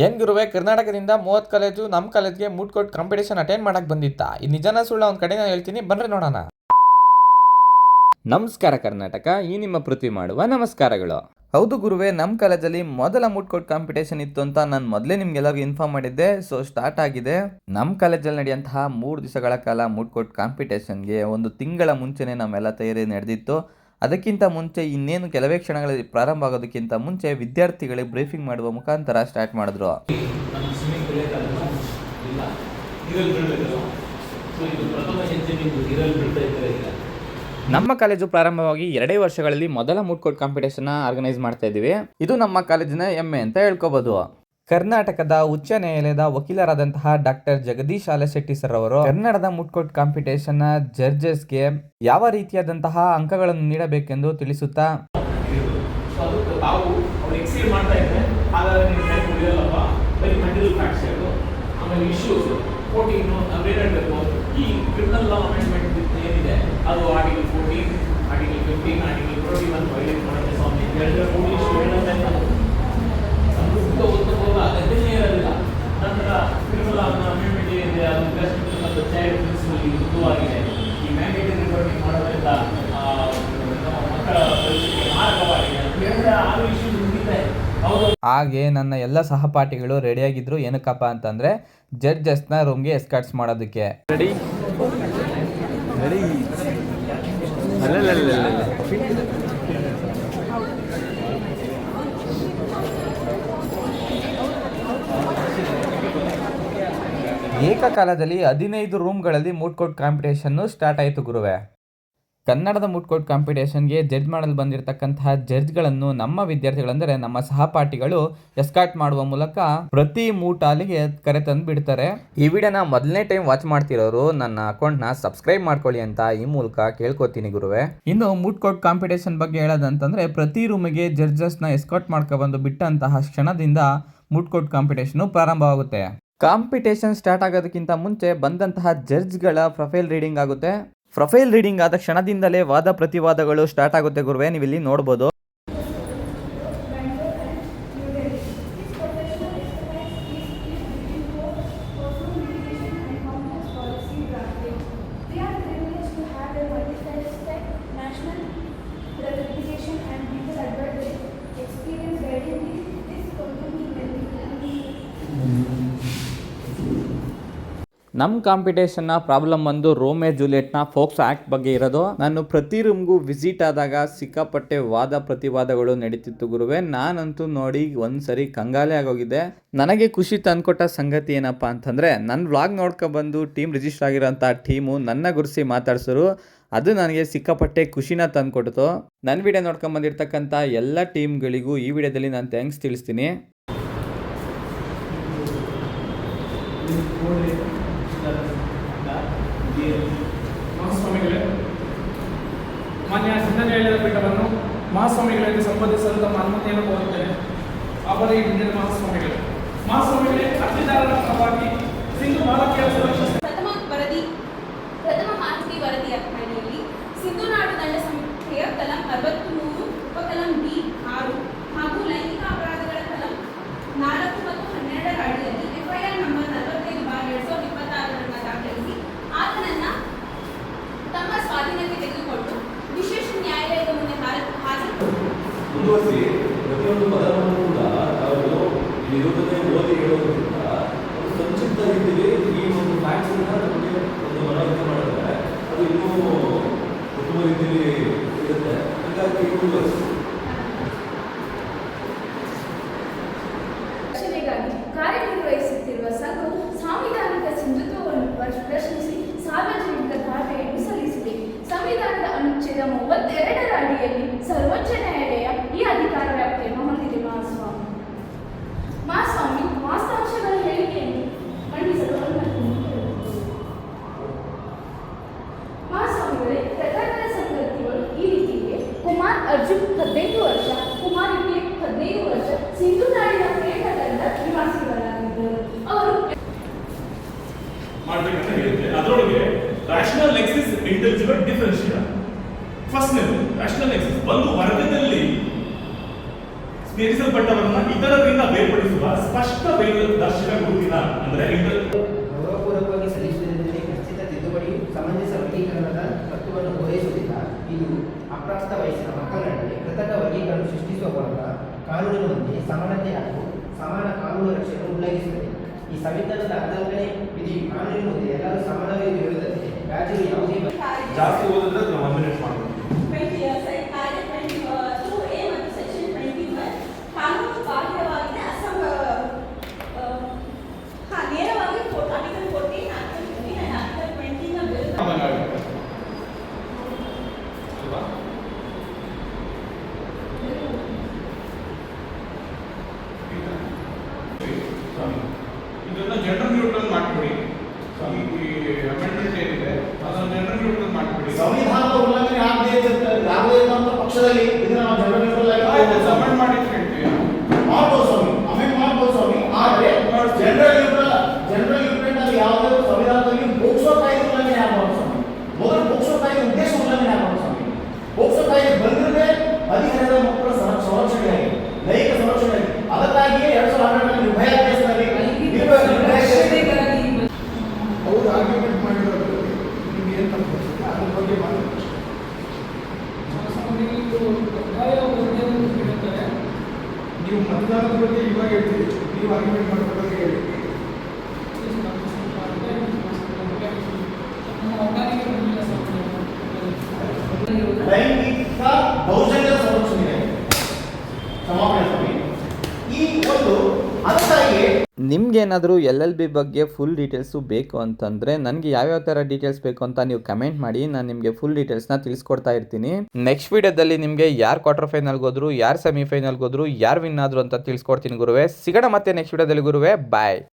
ಏನ್ ಗುರುವೆ, ಕರ್ನಾಟಕದಿಂದ 30 ಕಾಲೇಜು ನಮ್ಮ ಕಾಲೇಜ್ಗೆ ಮೂಟ್ ಕೋರ್ಟ್ ಕಾಂಪಿಟೇಷನ್ ಅಟೆಂಡ್ ಮಾಡಕ್ ಬಂದಿತ್ತ? ಈ ನಿಜನ ಸುಳ್ಳ ಒಂದ್ ಕಡೆ ನಾನು ಹೇಳ್ತೀನಿ, ಬನ್ರಿ ನೋಡೋಣ. ನಮಸ್ಕಾರ ಕರ್ನಾಟಕ, ಈ ನಿಮ್ಮ ಪೃಥ್ವಿ ಮಾಡುವ ನಮಸ್ಕಾರಗಳು. ಹೌದು ಗುರುವೆ, ನಮ್ಮ ಕಾಲೇಜಲ್ಲಿ ಮೊದಲ ಮೂಟ್ ಕೋರ್ಟ್ ಕಾಂಪಿಟೇಷನ್ ಇತ್ತು ಅಂತ ನಾನು ಮೊದಲೇ ನಿಮ್ಗೆಲ್ಲರಿಗೂ ಇನ್ಫಾರ್ಮ್ ಮಾಡಿದ್ದೆ. ಸೊ ಸ್ಟಾರ್ಟ್ ಆಗಿದೆ. ನಮ್ಮ ಕಾಲೇಜಲ್ಲಿ ನಡೆಯುವಂತಹ 3 ದಿವಸಗಳ ಕಾಲ ಮೂಟ್ ಕೋರ್ಟ್ ಕಾಂಪಿಟೇಷನ್ಗೆ 1 ತಿಂಗಳ ಮುಂಚೆನೆ ನಮ್ಮೆಲ್ಲ ತಯಾರಿ ನಡೆದಿತ್ತು. ಅದಕ್ಕಿಂತ ಮುಂಚೆ ಇನ್ನೇನು ಕೆಲವೇ ಕ್ಷಣಗಳಲ್ಲಿ ಪ್ರಾರಂಭ ಆಗೋದಕ್ಕಿಂತ ಮುಂಚೆ ವಿದ್ಯಾರ್ಥಿಗಳಿಗೆ ಬ್ರೀಫಿಂಗ್ ಮಾಡುವ ಮುಖಾಂತರ ಸ್ಟಾರ್ಟ್ ಮಾಡಿದ್ರು. ನಮ್ಮ ಕಾಲೇಜು ಪ್ರಾರಂಭವಾಗಿ 2 ವರ್ಷಗಳಲ್ಲಿ ಮೊದಲ ಮೂಟ್ ಕೋರ್ಟ್ ಕಾಂಪಿಟೇಷನ್ ಆರ್ಗನೈಸ್ ಮಾಡ್ತಾ ಇದ್ದೀವಿ. ಇದು ನಮ್ಮ ಕಾಲೇಜಿನ ಹೆಮ್ಮೆ ಅಂತ ಹೇಳ್ಕೋಬಹುದು. ಕರ್ನಾಟಕದ ಉಚ್ಚ ನ್ಯಾಯಾಲಯದ ವಕೀಲರಾದಂತಹ ಡಾಕ್ಟರ್ ಜಗದೀಶ್ ಆಲಶೆಟ್ಟಿ ಸರ್ ಅವರು ಕನ್ನಡದ ಮೂಟ್ ಕೋರ್ಟ್ ಕಾಂಪಿಟೇಷನ್ ಜಡ್ಜಸ್ಗೆ ಯಾವ ರೀತಿಯಾದಂತಹ ಅಂಕಗಳನ್ನು ನೀಡಬೇಕೆಂದು ತಿಳಿಸುತ್ತಾ, ಅದು ಆರ್ಟಿಕಲ್ 14, ಆರ್ಟಿಕಲ್ 15, ಆರ್ಟಿಕಲ್ 21 ವೈಲೇಟ್ ಮಾಡುತ್ತೆ ಸ್ವಾಮಿ. ಅದನ್ನೇ ಇರೋದಿಲ್ಲ. ನಂತರ ಕ್ರಿಮಿನಲ್ ಅಮೆಂಡ್ಮೆಂಟ್ ಏನಿದೆ ಅದು ಮತ್ತು ಚೈಲ್ಡ್ ಪ್ರಿನ್ಸಿಪಲ್ ಉದ್ದವಾಗಿದೆ. ಈ ಮ್ಯಾಂಡೇಟರಿ ರಿಪೋರ್ಟಿಂಗ್ ಮಾಡೋದ್ರಿಂದ ಮಕ್ಕಳ ಭವಿಷ್ಯಕ್ಕೆ ಮಾರಕವಾಗಿದೆ. ಆರು ಇಶ್ಯೂ ಮುಗಿತಾ ಇದೆ. ಹಾಗೆ ನನ್ನ ಎಲ್ಲ ಸಹಪಾಠಿಗಳು ರೆಡಿಯಾಗಿದ್ರು. ಏನಕ್ಕಪ್ಪ ಅಂತಂದ್ರೆ ಜಡ್ಜಸ್ನ ರೂಮ್ಗೆ ಎಸ್ಕಾರ್ಟ್ಸ್ ಮಾಡೋದಕ್ಕೆ. ರೆಡಿ ಏಕಕಾಲದಲ್ಲಿ 15 ರೂಮ್ಗಳಲ್ಲಿ ಮೂಟ್ ಕೋರ್ಟ್ ಕಾಂಪಿಟೇಷನ್ ಸ್ಟಾರ್ಟ್ ಆಯಿತು ಗುರುವೆ. ಕನ್ನಡದ ಮೂಟ್ ಕೋರ್ಟ್ ಕಾಂಪಿಟೇಷನ್ಗೆ ಜಡ್ಜ್ ಮಾಡಲು ಬಂದಿರತಕ್ಕಂತಹ ಜಡ್ಜ್ಗಳನ್ನು ನಮ್ಮ ವಿದ್ಯಾರ್ಥಿಗಳಂದರೆ ನಮ್ಮ ಸಹಪಾಠಿಗಳು ಎಸ್ಕಾರ್ಟ್ ಮಾಡುವ ಮೂಲಕ ಪ್ರತಿ ಮೂಟ್ ಹಾಲಿಗೆ ಕರೆ ತಂದು ಬಿಡ್ತಾರೆ. ಈ ವಿಡಿಯೋನ ಮೊದಲನೇ ಟೈಮ್ ವಾಚ್ ಮಾಡ್ತಿರೋರು ನನ್ನ ಅಕೌಂಟ್ನ ಸಬ್ಸ್ಕ್ರೈಬ್ ಮಾಡ್ಕೊಳ್ಳಿ ಅಂತ ಈ ಮೂಲಕ ಕೇಳ್ಕೊತೀನಿ ಗುರುವೆ. ಇನ್ನು ಮೂಟ್ ಕೋರ್ಟ್ ಕಾಂಪಿಟೇಷನ್ ಬಗ್ಗೆ ಹೇಳೋದಂತಂದ್ರೆ ಪ್ರತಿ ರೂಮಿಗೆ ಜಡ್ಜಸ್ನ ಎಸ್ಕಾರ್ಟ್ ಮಾಡ್ಕೊಬಂದು ಬಿಟ್ಟಂತಹ ಕ್ಷಣದಿಂದ ಮೂಟ್ ಕೋರ್ಟ್ ಕಾಂಪಿಟೇಷನ್ ಪ್ರಾರಂಭವಾಗುತ್ತೆ. ಕಾಂಪಿಟೇಷನ್ ಸ್ಟಾರ್ಟ್ ಆಗೋದಕ್ಕಿಂತ ಮುಂಚೆ ಬಂದಂತಹ ಜಡ್ಜ್ಗಳ ಪ್ರೊಫೈಲ್ ರೀಡಿಂಗ್ ಆಗುತ್ತೆ. ಪ್ರೊಫೈಲ್ ರೀಡಿಂಗ್ ಆದ ಕ್ಷಣದಿಂದಲೇ ವಾದ ಪ್ರತಿವಾದಗಳು ಸ್ಟಾರ್ಟ್ ಆಗುತ್ತೆ ಗುರುವೆ. ನೀವು ಇಲ್ಲಿ ನೋಡ್ಬೋದು. ನಮ್ಮ ಕಾಂಪಿಟೇಷನ್ನ ಪ್ರಾಬ್ಲಮ್ ಬಂದು ರೋಮೆ ಜೂಲಿಯೆಟ್ನ ಫೋಕ್ಸೋ ಆ್ಯಕ್ಟ್ ಬಗ್ಗೆ ಇರೋದು. ನಾನು ಪ್ರತಿ ರೂಮ್ಗೂ ವಿಸಿಟ್ ಆದಾಗ ಸಿಕ್ಕಾಪಟ್ಟೆ ವಾದ ಪ್ರತಿವಾದಗಳು ನಡೀತಿತ್ತು ಗುರುವೆ. ನಾನಂತೂ ನೋಡಿ ಒಂದ್ಸರಿ ಕಂಗಾಲೆ ಆಗೋಗಿದೆ. ನನಗೆ ಖುಷಿ ತಂದ್ಕೊಟ್ಟ ಸಂಗತಿ ಏನಪ್ಪ ಅಂತಂದರೆ, ನನ್ನ ವ್ಲಾಗ್ ನೋಡ್ಕೊಬಂದು ಟೀಮ್ ರಿಜಿಸ್ಟರ್ ಆಗಿರೋಂಥ ಟೀಮು ನನ್ನ ಗುರುಸಿ ಮಾತಾಡ್ಸೋರು. ಅದು ನನಗೆ ಸಿಕ್ಕಾಪಟ್ಟೆ ಖುಷಿನ ತಂದ್ಕೊಡ್ತು. ನನ್ನ ವಿಡಿಯೋ ನೋಡ್ಕೊಂಬಂದಿರ್ತಕ್ಕಂಥ ಎಲ್ಲ ಟೀಮ್ಗಳಿಗೂ ಈ ವಿಡಿಯೋದಲ್ಲಿ ನಾನು ಥ್ಯಾಂಕ್ಸ್ ತಿಳಿಸ್ತೀನಿ. ಮಹಾಸ್ವಾಮಿಗಳೇ, ಮಾನ್ಯ ಜಿಲ್ಲಾ ನ್ಯಾಯಾಲಯದ ಪೀಠವನ್ನು ಮಹಾಸ್ವಾಮಿಗಳಿಗೆ ಸಂಬೋಧಿಸಲು ತಮ್ಮ ಅನುಮತಿಯನ್ನು ಕೋರುತ್ತೇನೆ. ಅವರೇ ಇಂದಿನ ಮಹಾಸ್ವಾಮಿಗಳೇ. ಮಹಾಸ್ವಾಮಿಗಳೇ, ಅರ್ಜಿದಾರರ ಪರವಾಗಿ ಸಿಂಧು ಬಾಲಕಿಯರ ಸುರಕ್ಷಾ ಪ್ರಥಮ ಮಾಹಿತಿ ವರದಿಯ ಅಡಿಯಲ್ಲಿ ಸಿಂಧು ನಾಡು ದಂಡ ಸಂಹಿತೆಯ ಕಲಂ 63 ಉಪಕಲಂ ಬಿ 6 ಹಾಗೂ ಲೈಂಗಿಕ ಅಪರಾಧಗಳ ಕಲಂ 4 ಮತ್ತು 12ರ ಅಡಿಯಲ್ಲಿ ಎಫ್ಐಆರ್ ನಂಬರ್ 45/2026 ದಾಖಲಿಸಿ ಆತನನ್ನ ತಮ್ಮ ಸ್ವಾಧೀನಕ್ಕೆ ತೆಗೆದುಕೊಂಡು ವಿಶೇಷ ನ್ಯಾಯಾಲಯದ ಮುಂದೆ ಹಾಜರು ಮುಂದುವರಿಸಿ ಪ್ರತಿಯೊಂದು ಪದವನ್ನು ಕೂಡ ಅವರು ವಿರೋಧತೆ ಓದಿ ಹೇಳೋದ್ರಿಂದ ಸಂಕ್ಷಿಪ್ತ ರೀತಿಯಲ್ಲಿ ಈ ಒಂದು ಫ್ಯಾಕ್ಟ್ಸನ್ನ ನಮಗೆ ಒಂದು ಮನವರಿಕೆ ಮಾಡಿದ್ರೆ ಅದು ಇನ್ನೂ ಉತ್ತಮ ರೀತಿಯಲ್ಲಿ ಇರುತ್ತೆ. ಹಾಗಾಗಿ ಮುಂದುವರಿಸಿ. ಕಾರ್ಯನಿರ್ವಹಿಸುತ್ತಿರುವ ಸಂಘವು ಸಾಂವಿಧಾನಿಕ ಸಿಂಧುತ್ವವನ್ನು ಪ್ರಶ್ನಿಸಿ ಸಾರ್ವಜನಿಕ ದಾಖಲೆಯನ್ನು ಸಲ್ಲಿಸಿದೆ. ಸಂವಿಧಾನದ ಅನುಚ್ಛೇದ 32ರ ಅಡಿಯಲ್ಲಿ ಸರ್ವೋಚ್ಚ ನ್ಯಾಯಾಲಯ ಈ ಅಧಿಕಾರ ವ್ಯಾಪ್ತಿಯನ್ನು ಹೊಂದಿದೆ. ಮಹಾಸ್ವಾಮಿ ವಾಸ್ತವಾಂಶಗಳ ಹೇಳಿಕೆಯನ್ನು ಮಂಡಿಸಲು ಅನುಮತಿ. ಮಹಾಸ್ವಾಮಿಗಳೇ, ಪ್ರಕರಣದ ಸಂಗತಿಗಳು ಈ ರೀತಿಗೆ: ಕುಮಾರ್ ಅರ್ಜುನ್ 15 ವರ್ಷ, ಕುಮಾರ್ 15 ವರ್ಷ, ಸಿಂಧು ನಾಡಿನ ಪ್ರೇಮದಂಡ ನಿವಾಸಿಗಳಾಗಿದ್ದರು. ಅವರು ಮಾಡಬೇಕಂತ ಹೇಳಿದ್ರೆ ಅದರೊಳಗೆ rational axis, intelligible differential. First ನೇದು ರ್ಯಾಷನಲ್ ಎಕ್ಸಿಸ್ ಒಂದು ವರ್ಗದಲ್ಲಿ there is a ಸಂಬಂಧಿಸಿಪಟ್ಟವರನ್ನ ಇತರರಿಂದ ಬೇರ್ಪಡಿಸುವ ಸ್ಪಷ್ಟ ದರ್ಶಕ ಗುರುತಿನ ಅಂದರೆ ಗೌರವಪೂರ್ವಕವಾಗಿ ಸಲ್ಲಿಸುವುದರಿಂದ ಖಚಿತ ತಿದ್ದುಪಡಿಯು ಸಮಂಜಸ ವರ್ಗೀಕರಣದ ತತ್ವವನ್ನು ಪೂರೈಸುವುದಿಲ್ಲ. ಇದು ಅಪ್ರಾಪ್ತ ವಯಸ್ಸಿನ ಮಕ್ಕಳ ನಡುವೆ ಕೃತಕ ವರ್ಗೀಕರಣ ಸೃಷ್ಟಿಸುವ ಮೂಲಕ ಕಾನೂನಿನೊಂದಿಗೆ ಸಮಾನತೆ ಹಾಗೂ ಸಮಾನ ಕಾನೂನು ರಕ್ಷಣೆಯನ್ನು ಉಲ್ಲಂಘಿಸುತ್ತದೆ. ಈ ಸಂವಿಧಾನದ ಉಲ್ಲಂಘನೆ ವಿಧಿ ಕಾನೂನಿನ ಮುಂದೆ ಎಲ್ಲರೂ ಸಮಾನವೇ ಎಂದು ಹೇಳುತ್ತದೆ. ರಾಜ್ಯವು ಯಾವುದೇ ಜಾಸ್ತಿ ಓದಿದ್ರೆ ಅದನ್ನ 1 ಮಿನಿಟ್ ಮಾಡ್ಬೋದು. 20 years ಕಾರ್ಯ 22A ಮತ್ತು ಸೆಕ್ಷನ್ 21 ಕಾನೂನು ಬಾಹ್ಯವಾಗಿದೆ ನೇರವಾಗಿ ಆರ್ಟಿಕಲ್ 14 ಆರ್ಟಿಕಲ್ 15 and ಆರ್ಟಿಕಲ್ 20 ನ ವಿರುದ್ಧ ಅಲ್ವಾ? ಇದನ್ನ ಜನರಲ್ ನ್ಯೂಟ್ರಲ್ ಮಾಡ್ಕೊಡಿ. ಈ ಅಮೆಂಡ್ಮೆಂಟ್ ಏನಿದೆ ಅದನ್ನ ಜನರಲ್ ನ್ಯೂಟ್ರಲ್ ಮಾಡ್ಕೊಡಿ. ಸಂವಿಧಾನದ ಉಲ್ಲಂಘನೆ ಆಗದೇ ಇರುವಂತ ಪಕ್ಷದಲ್ಲಿ ಇದನ್ನ ನಾವು ಜನರಲ್ ಆಗಿ ಸಮೆಂಡ್ ಮಾಡಿ ಹೇಳ್ತೀವಿ. ಮಾಡ್ಬೋದು ಸ್ವಾಮಿ, ಅಮೆಂಡ್ ಮಾಡ್ಬೋದು ಸ್ವಾಮಿ. ಆದರೆ ಜನರಲ್ ಯೂಟ್ರೆಂಟ್ ಅಲ್ಲಿ ಯಾವುದೇ ಸಂವಿಧಾನದಲ್ಲಿ ಪೋಕ್ಸೋ ಕಾಯ್ದೆ ಉಲ್ಲಂಘನೆ ಆಗಬಾರ್ದು ಸ್ವಾಮಿ. ಮೊದಲು ಪೋಕ್ಸೋ ಕಾಯ್ದೆ ಉದ್ದೇಶ ಉಲ್ಲಂಘನೆ ಆಗಬಾರ್ದು ಸ್ವಾಮಿ. ಪೋಕ್ಸೋ ಕಾಯ್ದೆ ಬಂದಿರದೆ ಹದಿಹರೆಯದ ಮಕ್ಕಳ ಸಂರಕ್ಷಣೆಯಾಗಿ ಲೈಂಗಿಕ ಸಂರಕ್ಷಣೆಯಾಗಿ ಅದಕ್ಕಾಗಿಯೇ 2012 ನಿರ್ಭಯ ಕೇಸ್ನಲ್ಲಿ ಅವರು ಆರ್ಗ್ಯುಮೆಂಟ್ ಮಾಡಿರೋದು ನಿಮ್ಗೆ ಏನು ತಪ್ಪು ಅನ್ಸುತ್ತೆ ಅದ್ರ ಬಗ್ಗೆ ಮಾತಾಡಿ. ನೀವು ಮತದಾನದ ಬಗ್ಗೆ ಇವಾಗ ಹೇಳ್ತೀರಿ, ನೀವು ಆರ್ಗ್ಯುಮೆಂಟ್ ಮಾಡೋ ಬಗ್ಗೆ ಹೇಳಿ. ಲೈಂಗಿಕ ದೌರ್ಜನ್ಯದ ಸಂರಕ್ಷಣೆ ಸಮಾಪನೆ ಸ್ವಾಮಿ. ಈ ಒಂದು ಅದಕ್ಕಾಗಿ ನಿಮ್ಗೇನಾದರೂ LLB ಬಗ್ಗೆ ಫುಲ್ ಡೀಟೇಲ್ಸು ಬೇಕು ಅಂತಂದರೆ ನನಗೆ ಯಾವ್ಯಾವ ಥರ ಡೀಟೇಲ್ಸ್ ಬೇಕು ಅಂತ ನೀವು ಕಮೆಂಟ್ ಮಾಡಿ, ನಾನು ನಿಮಗೆ ಫುಲ್ ಡೀಟೇಲ್ಸ್ನ ತಿಳಿಸ್ಕೊಡ್ತಾ ಇರ್ತೀನಿ. ನೆಕ್ಸ್ಟ್ ವೀಡಿಯೋದಲ್ಲಿ ನಿಮಗೆ ಯಾರು ಕ್ವಾರ್ಟರ್ ಫೈನಲ್ಗೆ ಹೋದ್ರು, ಯಾರು ಸೆಮಿಫೈನಲ್ಗೆ ಹೋದ್ರು, ಯಾರು ವಿನ್ ಆದರು ಅಂತ ತಿಳಿಸ್ಕೊಡ್ತೀನಿ ಗುರುವೆ. ಸಿಗೋಣ ಮತ್ತೆ ನೆಕ್ಸ್ಟ್ ವೀಡಿಯೋದಲ್ಲಿ ಗುರುವೆ. ಬಾಯ್.